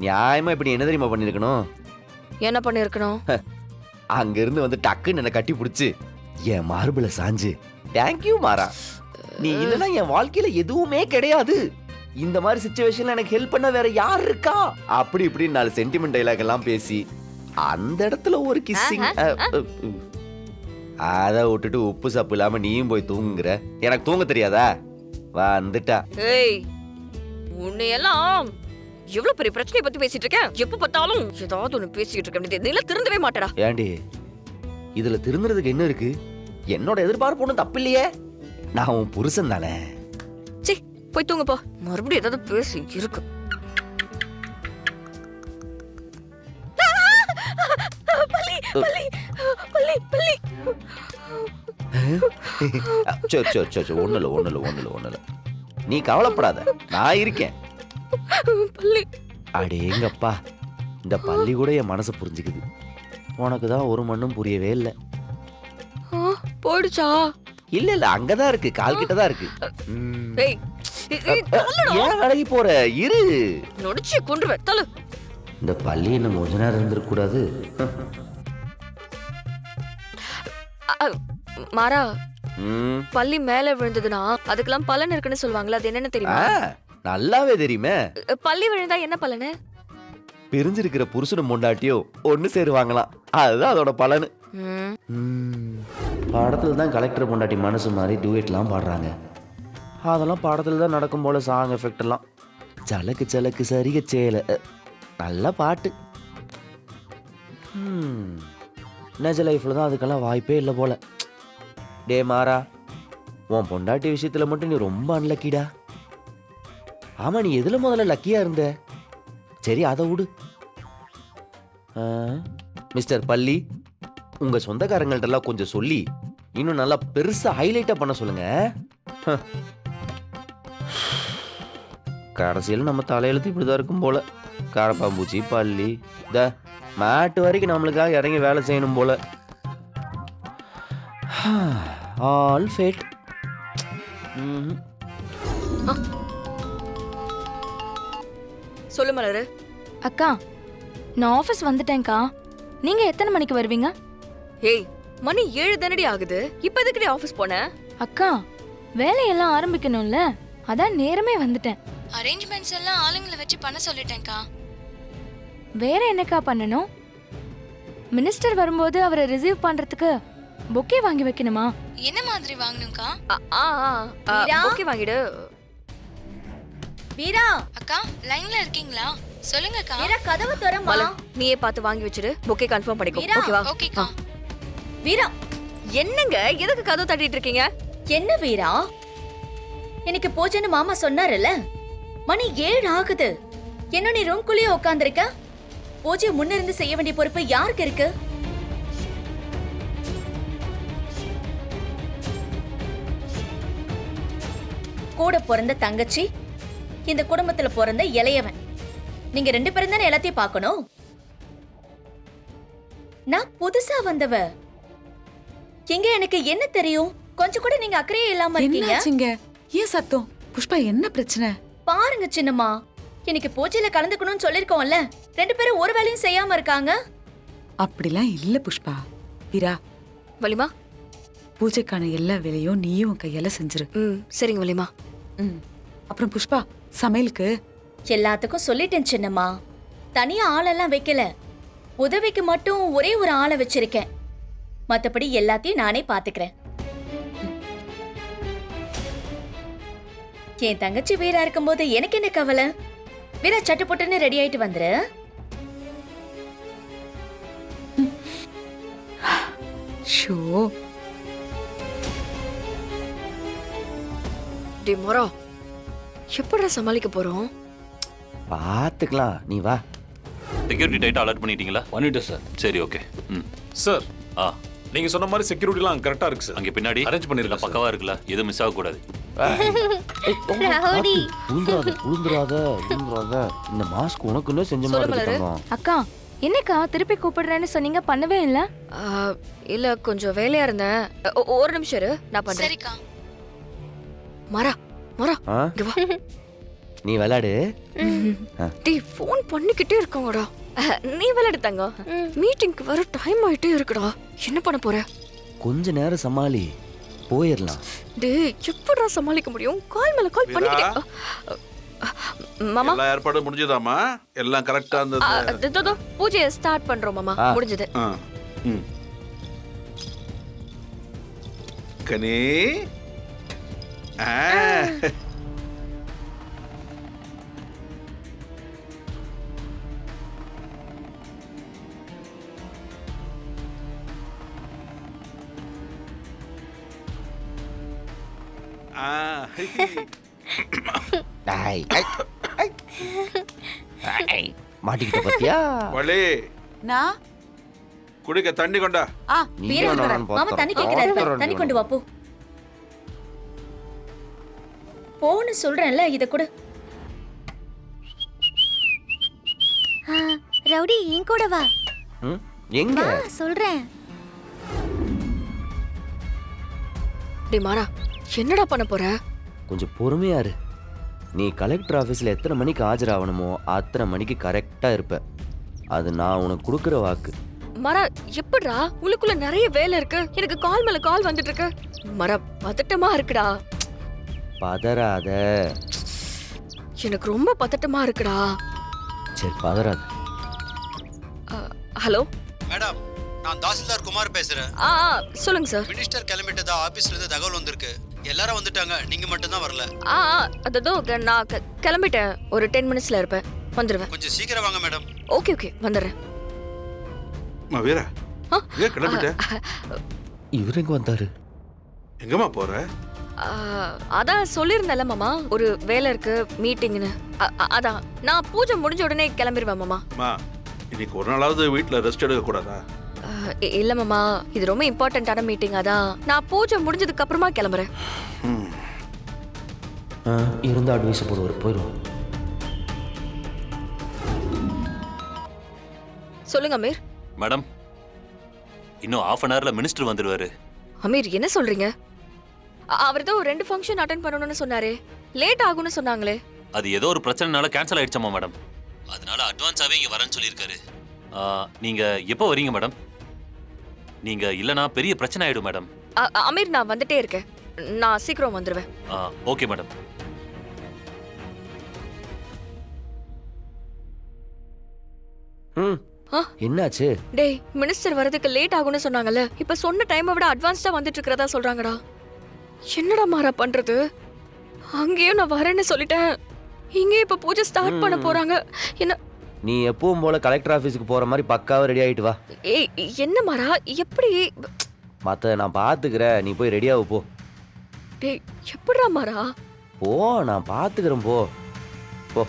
நியாயமா இப்படி என்ன தெரியுமா பண்ணிருக்கணும்? என்ன பண்ணிருக்கணும்? அங்க இருந்து வந்து டக்குன்னு என்ன கட்டி பிடிச்சு என் மார்பிள சாஞ்சு தேங்க்யூ மாறா, நீ இல்லனா என் வாழ்க்கையில எதுவுமே கிடையாது, இந்த மாதிரி சிச்சுவேஷன்ல எனக்கு ஹெல்ப் பண்ண வேற யார் இருக்கா, அப்படி இப்படி 4 சென்டிமெண்ட் டைலாக் எல்லாம் பேசி அந்த இடத்துல ஒரு கிஸ்ஸிங். அத விட்டுட்டு உப்பு சப்பு இல்லாம நீயும் போய் தூங்குற, எனக்கு தூங்க தெரியாதா? வந்துட்டா. ஏய், உன்னையெல்லாம் எவ்வளவு பெரிய பிரச்சனையை பத்தி பேசிட்டு இருக்கேன். எப்ப பார்த்தாலும் ஏதாவது ஒண்ணு பேசிட்டு இருக்க, நீ திருந்தவே மாட்டடா. ஏண்டி இதுல திருந்துறதுக்கு என்ன இருக்கு? என்னோட எதிர்பார்ப்பு ஒண்ணும் தப்பு இல்லையே, நான் உன் புருஷன் தானே. சீ, போய் தூங்க போ. மறுபடியும் ஏதாவது பேசி இருக்கு. ஒண்ணுல நீ கவலைப்படாத, நான் இருக்கேன். அடேங்கப்பா, இந்த பள்ளி கூட என் மனசை புரிஞ்சுக்குது. உனக்கு தான் ஒரு மண்ணும் புரியவே இல்லை. போயிடுச்சா? இல்ல அங்கதான் இருக்கு, கால் கிட்ட தான் இருக்கு. ஏன் விலகி போற? இரு, நொடிச்சு கொன்றுவேன். தல, இந்த பள்ளி என்ன கொஞ்ச நேரம் இருந்திருக்க கூடாது. மாறா, பள்ளி மேல விழுந்ததுன்னா அதுக்கெல்லாம் பலன் இருக்குன்னு சொல்லுவாங்களா, அது என்னன்னு தெரியுமா? நல்லாவே தெரியுமே. பள்ளி விழுந்தா என்ன பலனு? பிரிஞ்சிருக்கிற புருஷனும் பொண்டாட்டியோ ஒண்ணு சேருவாங்களாம், அதுதான் அதோட பலனு. படத்துல தான் கலெக்டர் பொண்டாட்டி மனசு மாதிரி டூயட்லாம் பாடுறாங்க, அதெல்லாம் படத்துல தான் நடக்கும் போல. சாங் எஃபெக்ட் எல்லாம் சலக்கு சலக்கு சரிக சேல, நல்ல பாட்டு. நிஜ லைஃப்ல தான் அதுக்கெல்லாம் வாய்ப்பே இல்லை போல. டே மாறா, உன் பொண்டாட்டி விஷயத்துல மட்டும் நீ ரொம்ப அன்லக்கிடா. ஆமா, நீ எதுல முதல்ல லக்கியா இருந்த? சரி, அதை விடு. மிஸ்டர் பள்ளி, உங்க சொந்தக்காரங்கள்ட்ட எல்லாம் கொஞ்சம் சொல்லி இன்னும் நல்லா பெருசா ஹைலைட்டா பண்ண சொல்லுங்க. கடைசியில் நம்ம தலையெழுத்து இப்படிதான் இருக்கும் போல. காரப்பாம்பூச்சி பள்ளி த மேட்டு வரைக்கும் நம்மளுக்காக இறங்கி வேலை செய்யணும் போல. ஆல் ஃபேட். சொல்லு மலரு. அக்கா, நான் ஆபீஸ் வந்துட்டேன்க்கா. நீங்க எத்தனை மணிக்கு வருவீங்க? ஏய், மணி 7 தானடி ஆகுது. இப்ப எதுக்குடி ஆபீஸ் போன? அக்கா, வேலையெல்லாம் ஆரம்பிக்கணும்ல, அதான் நேரமே வந்துட்டேன். அரேஞ்ச்மெண்ட்ஸ் எல்லாம் ஆளுங்களை வச்சு பண்ண சொல்லிட்டேன்க்கா. வேற என்னக்கா பண்ணணும்? மினிஸ்டர் வரும்போது அவரை ரிசீவ் பண்றதுக்கு பொக்கே வாங்கி வைக்கணுமா? என்ன மாதிரி வாங்கணும்க்கா? பொக்கே வாங்கிடு. வீரா அக்கா, லைன்ல இருக்கீங்களா? சொல்லுங்கக்கா. வீரா, கதவு திறம்மா. நீயே பார்த்து வாங்கி வச்சிடு. பொக்கே கன்ஃபார்ம் பண்ணிக்கோ. ஓகேவா? ஓகேக்கா. வீரா, என்னங்க எதுக்கு கதவு தட்டிட்டு இருக்கீங்க? என்ன வீரா, எனக்கு பூஜைன்னு மாமா சொன்னார்ல, மணி 7 ஆகுது. என்ன நீ ரூம்குள்ளேயே உட்காந்துருக்க? பூஜையை முன்னிருந்து செய்ய வேண்டிய பொறுப்பு யாருக்கு இருக்கு? கூட பிறந்த தங்கச்சி, இந்த குடும்பத்துல பிறந்த இளையவன், நீங்க 2 பேரும் தானே எல்லாத்தையும் பார்க்கணும். நான் புதுசா வந்தவ, எங்க எனக்கு என்ன தெரியும்? கொஞ்சம் கூட நீங்க அக்கறையே இல்லாம இருக்கீங்க. ஏன் சத்தம்? புஷ்பா, என்ன பிரச்சனை? பாருங்க சின்னம்மா, எனக்கு பூஜையில கலந்துக்கணும்னு சொல்லிருக்கோம்ல, 2 பேரும் ஒரு வேலையும் செய்யாம இருக்காங்க. அப்படிலாம் இல்ல புஷ்பா. வீரா, வலிமா, பூஜைக்கான எல்லா வேலையும் நீயும் உன் கையால செஞ்சிரு. சரிங்க வலிமா. அப்புறம் புஷ்பா, சமையலுக்கு எல்லாத்துக்கும் சொல்லிட்டேன் சின்னம்மா. தனியா ஆளெல்லாம் வைக்கல, உதவிக்கு மட்டும் ஒரே ஒரு ஆளை வச்சிருக்கேன். மத்தபடி எல்லாத்தையும் நானே பாத்துக்கிறேன். என் தங்கச்சி வீரா இருக்கும்போது எனக்கு என்ன கவலை? வீரா சட்டு போட்டுன்னு ரெடி ஆயிட்டு வந்துரு. ஷோ, டே மோரா, எப்படா சமாளிக்க போறோம்? பாத்துக்கலாம், நீ வா. செக்யூரிட்டி டைட் அலர்ட் பண்ணிட்டீங்களா? பண்ணிட்டேன் சார். சரி, ஓகே. சார், நீங்க சொன்ன மாதிரி செக்யூரிட்டிலாம் கரெக்டா இருக்கு சார். அங்க பின்னாடி அரேஞ்ச் பண்ணிருக்கேன். பக்கவா இருக்குல்ல, எதுவும் மிஸ் ஆக கூடாது. இந்த மாஸ்க் உனக்குன்னு செஞ்ச மாதிரி இருக்கு. அக்கா, என்னக்கா திருப்பி கூப்பிடுறேன்னு சொன்னீங்க, பண்ணவே இல்ல? இல்ல, கொஞ்சம் வேலையா இருந்தேன். ஒரு நிமிஷம் இரு, நான் பண்றேன். சரிக்கா. மாறா, மாறா, இங்க வா. நீ விளையாடு. டேய் ஃபோன் பண்ணிக்கிட்டே இருக்காங்கடா. நீ விளையாடு தங்கம். மீட்டிங்க்கு வர டைம் ஆயிட்டே இருக்குடா. என்ன பண்ண போற? கொஞ்ச நேரம் சமாளி, போயிடலாம். டேய் எப்படா சமாளிக்க முடியும்? கால் மேல கால் பண்ணிக்கிட்டே. மாமா எல்லா ஏற்பாடும் முடிஞ்சதாமா? எல்லாம் கரெக்டா இருந்தது. பூஜையை ஸ்டார்ட் பண்றோம் மாமா. முடிஞ்சது. கனி மாட்டிக்கிட்ட பத்தியா? வள்ளி, நான் குடிக்க தண்ணி கொண்டா. மாமா தண்ணி கேக்குறாரு, தண்ணி கொண்டு வா போ. போன்னு சொல்றேன்ல, இத கொடு. ரவுடி என் கூட வா. எங்க சொல்றேன். டேய் மாறா, என்னடா பண்ண போற? கொஞ்சம் பொறுமையா இரு. நீ கலெக்டர் ஆபீஸ்ல எத்தனை மணிக்கு ஆஜராகணுமோ அத்தனை மணிக்கு கரெக்டா இருப்ப. அது நான் உனக்கு கொடுக்குற வாக்கு. மரா எப்படிடா? உள்ளுக்குள்ள நிறைய வேலை இருக்கு. எனக்கு கால் மேல கால் வந்துட்டு இருக்கு. மரா பதட்டமா இருக்குடா. பதறாத. எனக்கு ரொம்ப பதட்டமா இருக்குடா. சரி பதறாத. ஹலோ மேடம், நான் தாசில்தார் குமார் பேசுறேன். சொல்லுங்க சார். மினிஸ்டர் கிளம்பிட்டதா ஆபீஸ்ல இருந்து தகவல் வந்திருக்கு. எல்லாரும் வந்துட்டாங்க, நீங்க மட்டும் தான் வரல. அதோ நான் கிளம்பிட்டேன். ஒரு 10 மினிட்ஸ்ல இருப்பேன், வந்துருவேன். கொஞ்சம் சீக்கிரம் வாங்க மேடம். ஓகே ஓகே வந்துடுறேன். வீரா, ஏன் கிளம்பிட்ட? இவரு எங்க வந்தாரு? எங்கம்மா போற? அதான் சொல்லியிருந்தேன்ல மாமா, ஒரு வேலை இருக்கு மீட்டிங்னு. அதான் நான் பூஜை முடிஞ்ச உடனே கிளம்பிடுவேன் மாமா. இன்னைக்கு ஒரு நாளாவது வீட்டுல ரெஸ்ட் எடுக்க கூடாதா? இல்ல மாமா, இது ரொம்ப இம்பார்ட்டன்டான மீட்டிங். அதான் நான் பூஜை முடிஞ்சதுக்கு அப்புறமா கிளம்புறேன். இருந்த அட்வைஸ் போடுவார், போயிடும். சொல்லுங்க அமீர். மேடம், இன்னும் half an hourல மினிஸ்டர் வந்துடுவாரு. அமீர் என்ன சொல்றீங்க? அவர் ஏதோ 2 ஃபங்க்ஷன் அட்டெண்ட் பண்ணணும்னு சொன்னாரே, லேட் ஆகும்னு சொன்னாங்களே. அது ஏதோ ஒரு பிரச்சனைனால கேன்சல் ஆயிடுச்சாமா மேடம். அதனால அட்வான்ஸாவே இங்க வரேன்னு சொல்லியிருக்காரு. நீங்க எப்போ வரீங்க மேடம்? நீங்க இல்லனா பெரிய பிரச்சனை ஆயிடும் மேடம். அமீர் நான் வந்துட்டே இருக்கேன், நான் சீக்கிரம் வந்துருவேன். Okay madam. என்னாச்சு? டேய் மினிஸ்டர் வரதுக்கு லேட் ஆகும்னு சொன்னாங்கல்ல, இப்ப சொன்ன டைமை விட அட்வான்ஸ்டா வந்துட்டு இருக்கறதா சொல்றாங்கடா. என்னடா மாறா பண்றது? அங்கேயும் நான் வரேன்னு சொல்லிட்டேன், இங்கே இப்ப பூஜை ஸ்டார்ட் பண்ண போறாங்க. என்ன நீ எப்பவும் போல கலெக்டர் ஆபீஸ்க்கு போற மாதிரி பக்காவா ரெடி ஆயிட்டு வா. ஏய் என்ன மாறா, எப்படி? மத்த நான் பாத்துக்கிறேன், நீ போய் ரெடியாவு போ. டேய் எப்படிடா மாறா? போ, நான் பாத்துக்கிறேன், போ போ.